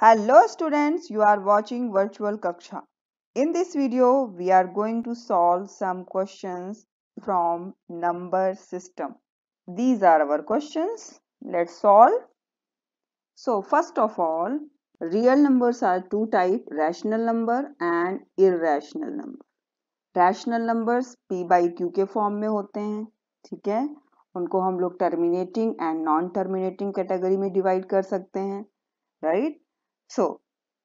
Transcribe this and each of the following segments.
Hello students, you are watching Virtual Kaksha. In this video, we are going to solve some questions from number system. These are our questions. Let's solve. So first of all, real numbers are two types, rational number and irrational number. Rational numbers P by Q के form में होते हैं, ठीक है। उनको हम लोग terminating and non terminating category में डिवाइड कर सकते हैं, राइट। सो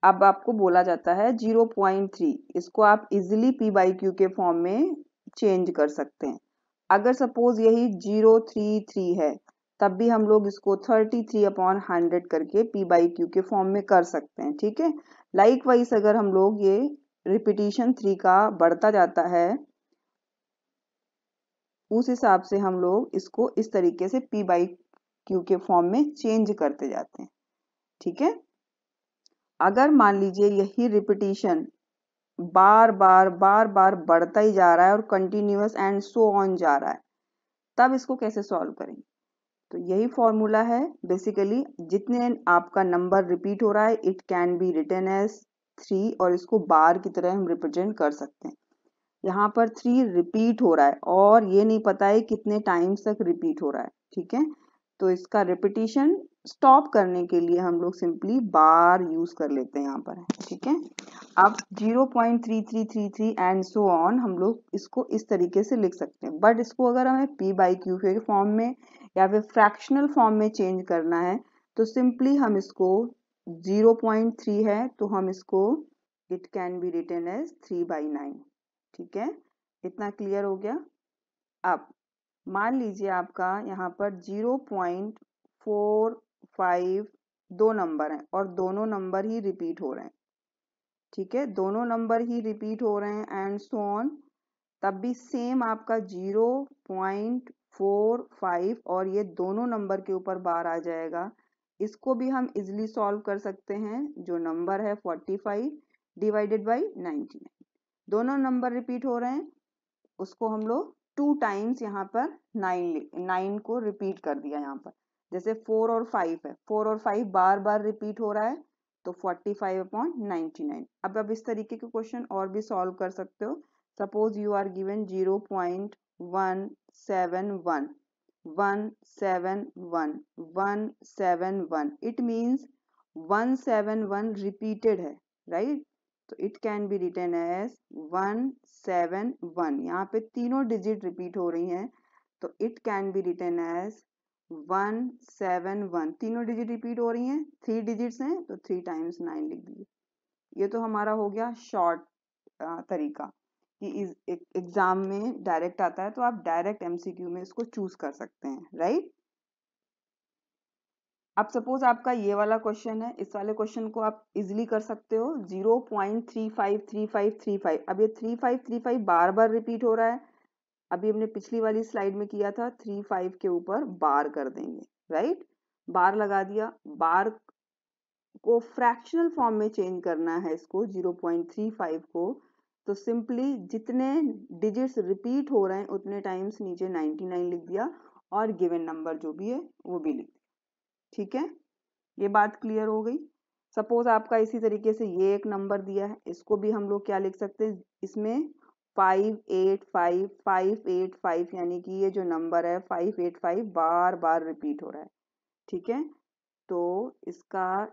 अब आपको बोला जाता है 0.3, इसको आप इजिली P by Q के फॉर्म में चेंज कर सकते हैं। अगर सपोज यही 033 है तब भी हम लोग इसको 33/100 करके P by Q के फॉर्म में कर सकते हैं, ठीक है। लाइकवाइज अगर हम लोग ये रिपीटिशन 3 का बढ़ता जाता है उस हिसाब से हम लोग इसको इस तरीके से P by Q के फॉर्म में चेंज करते जाते हैं, ठीक है। अगर मान लीजिए यही रिपीटिशन बार बार बढ़ता ही जा रहा है और कंटिन्यूअस एंड सो ऑन जा रहा है, तब इसको कैसे सॉल्व करेंगे। तो यही फॉर्मूला है बेसिकली, जितने आपका नंबर रिपीट हो रहा है it can be written as 3 और इसको बार की तरह हम रिप्रेजेंट कर सकते हैं। यहाँ पर 3 रिपीट हो रहा है और ये नहीं पता है कितने टाइम्स तक रिपीट हो रहा है, ठीक है। तो इसका रिपीटिशन स्टॉप करने के लिए हम लोग सिंपली बार यूज कर लेते हैं यहाँ पर, ठीक है। अब 0.3333 एंड सो ऑन हम लोग इसको इस तरीके से लिख सकते हैं, बट इसको अगर हमें P by Q के फॉर्म में या फिर फ्रैक्शनल फॉर्म में चेंज करना है तो सिंपली हम इसको 0.3 है तो हम इसको it can be written as 3/9, ठीक है। इतना क्लियर हो गया। अब मान लीजिए आपका यहाँ पर 0.45 दो नंबर हैं और दोनों नंबर ही रिपीट हो रहे हैं, ठीक है। दोनों नंबर ही रिपीट हो रहे हैं एंड सो ऑन, तब भी सेम आपका 0.45 और ये दोनों नंबर के ऊपर बार आ जाएगा। इसको भी हम इजिली सॉल्व कर सकते हैं। जो नंबर है 45 डिवाइडेड बाई 99, दोनों नंबर रिपीट हो रहे हैं, उसको हम लोग 2 टाइम्स यहाँ पर 9 को रिपीट कर दिया। यहाँ पर जैसे 4 और 5 है, 4 और 5 बार बार रिपीट हो रहा है तो 45/99। अब इस तरीके के क्वेश्चन और भी सॉल्व कर सकते हो। Suppose you are given 0.171 171 it means 171 repeated है, राइट। तो it can be written as 171, यहाँ पे तीनों डिजिट रिपीट हो रही हैं तो it can be written as 171, तीनों डिजिट रिपीट हो रही हैं, 3 डिजिट्स हैं तो 3 टाइम्स 9 लिख दीजिए। ये तो हमारा हो गया शॉर्ट तरीका कि इस एग्जाम में डायरेक्ट आता है तो आप डायरेक्ट MCQ में इसको चूज कर सकते हैं, राइट। अब सपोज आपका ये वाला क्वेश्चन है, इस वाले क्वेश्चन को आप इजिली कर सकते हो 0.353535। अब ये 3535 बार बार रिपीट हो रहा है, अभी हमने पिछली वाली स्लाइड में किया था 35 के ऊपर बार कर देंगे, राइट। बार लगा दिया, बार को फ्रैक्शनल फॉर्म में चेंज करना है इसको 0.35 को, तो सिंपली जितने डिजिट्स रिपीट हो रहे हैं उतने टाइम्स नीचे 99 लिख दिया और गिवन नंबर जो भी है वो भी लिख दिया, ठीक है। ये बात क्लियर हो गई। सपोज आपका इसी तरीके से ये एक नंबर दिया है, इसको भी हम लोग क्या लिख सकते हैं, इसमें 585 यानी कि ये जो नंबर है 585 बार बार रिपीट हो रहा है, ठीक है। तो इसका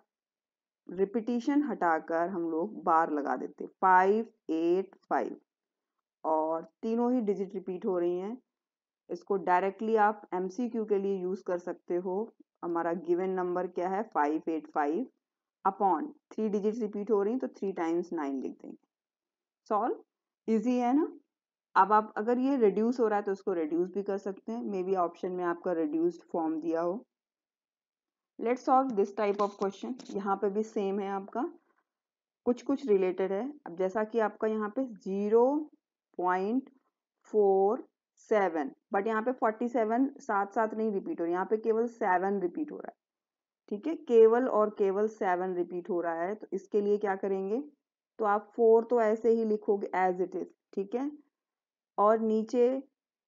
रिपीटिशन हटाकर हम लोग बार लगा देते 585 और तीनों ही डिजिट रिपीट हो रही हैं। इसको डायरेक्टली आप MCQ के लिए यूज कर सकते हो। हमारा गिवन नंबर क्या है 585 अपॉन 3 डिजिट रिपीट हो रही तो 3 टाइम्स 9 लिख देंगे। सॉल्व इजी है ना। अब आप अगर ये रिड्यूस हो रहा है तो उसको रिड्यूस भी कर सकते हैं, मे बी ऑप्शन में आपका रिड्यूस्ड फॉर्म दिया हो। Let's solve this type of question. यहाँ पे भी सेम है, आपका कुछ रिलेटेड है। अब जैसा कि आपका यहाँ पे 0.47 बट यहाँ पे 47 साथ साथ नहीं रिपीट हो रहा है, यहाँ पे केवल 7 रिपीट हो रहा है, ठीक है। केवल और केवल 7 रिपीट हो रहा है तो इसके लिए क्या करेंगे, तो आप 4 तो ऐसे ही लिखोगे एज इट इज, ठीक है। और नीचे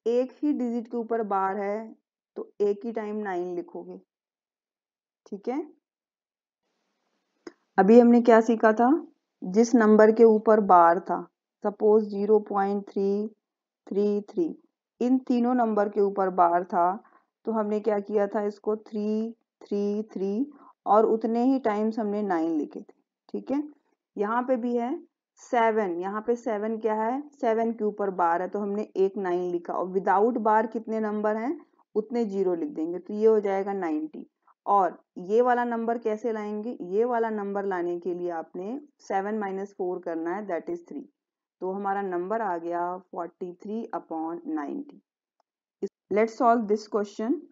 एक ही डिजिट के ऊपर बार है तो एक ही टाइम 9 लिखोगे, ठीक है। अभी हमने क्या सीखा था, जिस नंबर के ऊपर बार था, सपोज 0.333, इन तीनों नंबर के ऊपर बार था, तो हमने क्या किया था, इसको 3 3 3 और उतने ही टाइम्स हमने 9 लिखे थे। ठीक है, यहाँ पे भी है 7, यहाँ पे 7 क्या है, 7 के ऊपर बार है तो हमने एक 9 लिखा, और विदाउट बार कितने नंबर हैं, उतने 0 लिख देंगे, तो ये हो जाएगा 90। और ये वाला नंबर कैसे लाएंगे, ये वाला नंबर लाने के लिए आपने 7 - 4 करना है, दैट इज 3। तो हमारा नंबर आ गया 43/90। Let's solve this question.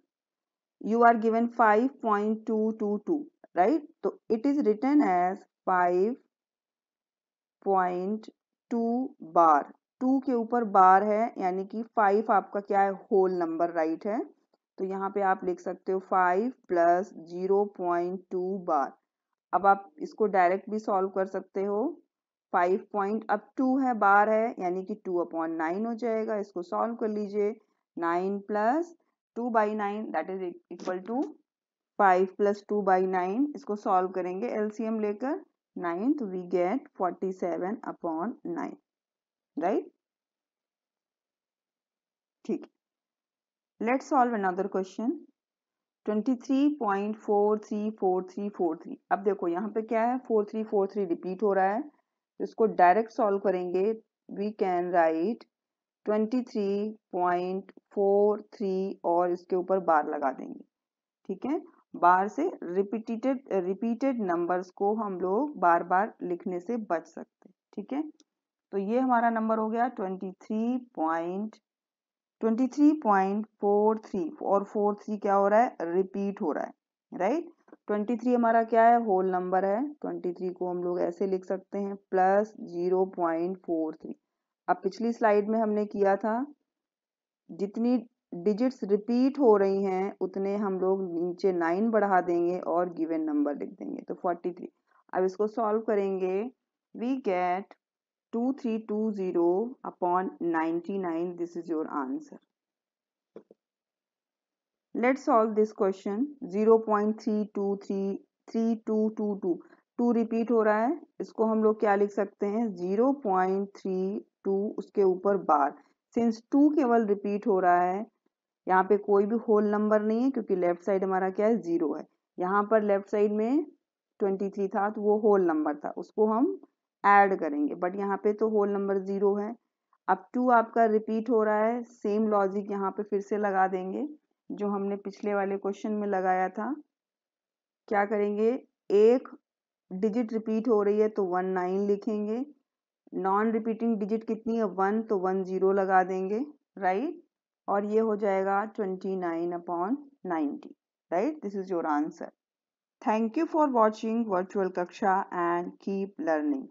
You are given 5.222, right? तो it is written as 5.2 बार, 2 के ऊपर बार है, यानी कि 5 आपका क्या है, होल नंबर, राइट है। तो यहाँ पे आप लिख सकते हो 5 + 0.2 बार। अब आप इसको डायरेक्ट भी सॉल्व कर सकते हो। 5 पॉइंट, अब 2 है, बार है, यानी कि 2/9 हो जाएगा। इसको सॉल्व कर लीजिए, 9 + 2/9 दैट इज इक्वल टू 5 + 2/9। इसको सॉल्व करेंगे एलसीएम लेकर, 9 तो वी गेट 47/9, राइट। ठीक, लेट्स सॉल्व अनदर क्वेश्चन। 23.434343। अब देखो यहाँ पे क्या है, 4343 रिपीट हो रहा है, इसको डायरेक्ट सॉल्व करेंगे। वी कैन राइट 23.43 और इसके ऊपर बार लगा देंगे। ठीक है, बार से रिपीटेड नंबर्स को हम लोग बार बार लिखने से बच सकते हैं। ठीक है, तो ये हमारा नंबर हो गया 23.43 और 43 क्या हो रहा है, रिपीट हो रहा है, राइट। 23 हमारा क्या है, होल नंबर है, 23 को हम लोग ऐसे लिख सकते हैं प्लस 0.43। अब पिछली स्लाइड में हमने किया था, जितनी डिजिट्स रिपीट हो रही हैं उतने हम लोग नीचे 9 बढ़ा देंगे और गिवन नंबर लिख देंगे, तो 43। अब इसको सॉल्व करेंगे, we get 2320/99। This is your answer. Let's solve this question. 0.3233222, 2 repeat हो रहा है, इसको हम लोग क्या लिख सकते हैं, 0.32 उसके ऊपर बार। सिंस 2 केवल रिपीट हो रहा है, यहाँ पे कोई भी होल नंबर नहीं है, क्योंकि लेफ्ट साइड हमारा क्या है, 0 है। यहाँ पर लेफ्ट साइड में 23 था तो वो होल नंबर था, उसको हम ऐड करेंगे, बट यहाँ पे तो होल नंबर 0 है। अब 2 आपका रिपीट हो रहा है, सेम लॉजिक यहाँ पे फिर से लगा देंगे जो हमने पिछले वाले क्वेश्चन में लगाया था। क्या करेंगे, एक डिजिट रिपीट हो रही है तो 19 लिखेंगे, नॉन रिपीटिंग डिजिट कितनी है, 1, तो 10 लगा देंगे, राइट। और ये हो जाएगा 29/90, right. This is your answer. Thank you for watching virtual कक्षा एंड कीप लर्निंग।